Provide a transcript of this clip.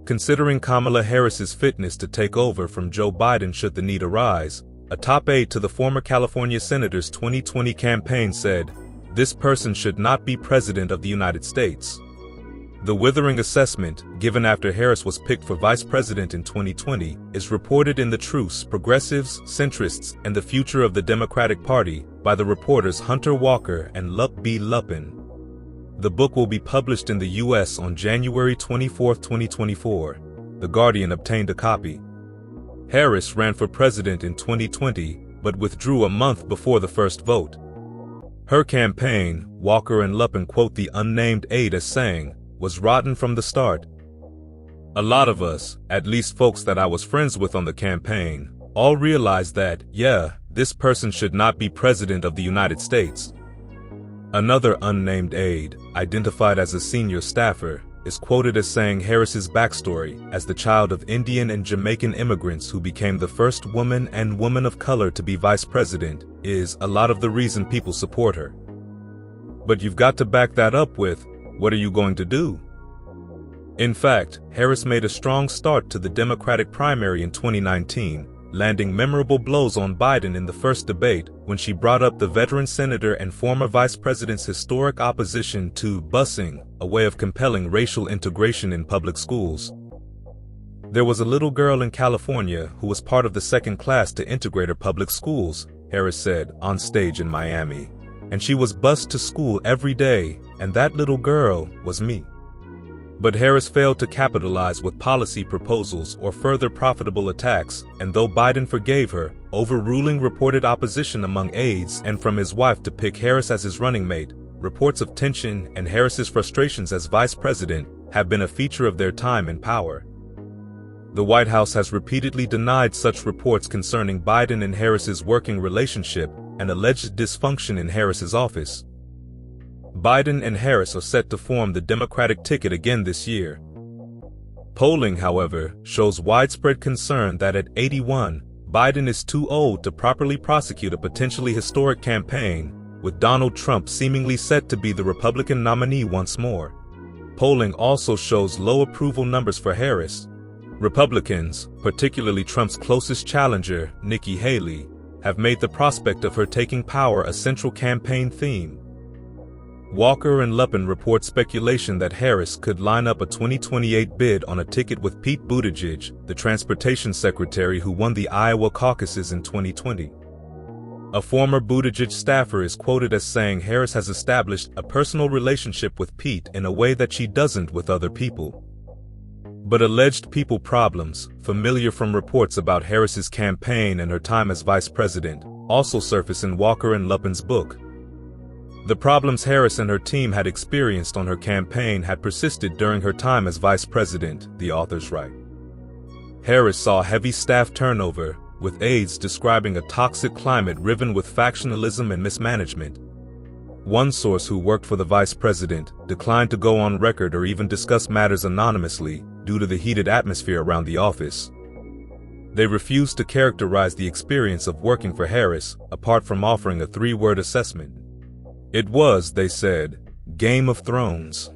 Considering Kamala Harris's fitness to take over from Joe Biden should the need arise, a top aide to the former California senator's 2020 campaign said, "This person should not be president of the United States." The withering assessment, given after Harris was picked for vice president in 2020, is reported in the Truce, Progressives, Centrists, and the Future of the Democratic Party by the reporters Hunter Walker and Luppen. The book will be published in the U.S. on January 24, 2024. The Guardian obtained a copy. Harris ran for president in 2020, but withdrew a month before the first vote. Her campaign, Walker and Luppen quote the unnamed aide as saying, was rotten from the start. "A lot of us, at least folks that I was friends with on the campaign, all realized that, yeah, this person should not be president of the United States." Another unnamed aide, identified as a senior staffer, is quoted as saying Harris's backstory as the child of Indian and Jamaican immigrants who became the first woman and woman of color to be vice president is a lot of the reason people support her. But you've got to back that up with, what are you going to do? In fact, Harris made a strong start to the Democratic primary in 2019, landing memorable blows on Biden in the first debate when she brought up the veteran senator and former vice president's historic opposition to busing, a way of compelling racial integration in public schools. "There was a little girl in California who was part of the second class to integrate her public schools," Harris said on stage in Miami. "And she was bused to school every day, and that little girl was me." But Harris failed to capitalize with policy proposals or further profitable attacks, and though Biden forgave her, overruling reported opposition among aides and from his wife to pick Harris as his running mate, reports of tension and Harris's frustrations as vice president have been a feature of their time in power. The White House has repeatedly denied such reports concerning Biden and Harris's working relationship and alleged dysfunction in Harris's office. Biden and Harris are set to form the Democratic ticket again this year. Polling, however, shows widespread concern that at 81, Biden is too old to properly prosecute a potentially historic campaign, with Donald Trump seemingly set to be the Republican nominee once more. Polling also shows low approval numbers for Harris. Republicans, particularly Trump's closest challenger, Nikki Haley, have made the prospect of her taking power a central campaign theme. Walker and Luppen report speculation that Harris could line up a 2028 bid on a ticket with Pete Buttigieg, the transportation secretary who won the Iowa caucuses in 2020. A former Buttigieg staffer is quoted as saying Harris has established a personal relationship with Pete in a way that she doesn't with other people. But alleged people problems, familiar from reports about Harris's campaign and her time as vice president, also surface in Walker and Luppen's book. The problems Harris and her team had experienced on her campaign had persisted during her time as vice president, the authors write. Harris saw heavy staff turnover, with aides describing a toxic climate riven with factionalism and mismanagement. One source who worked for the vice president declined to go on record or even discuss matters anonymously due to the heated atmosphere around the office. They refused to characterize the experience of working for Harris, apart from offering a three-word assessment. It was, they said, Game of Thrones.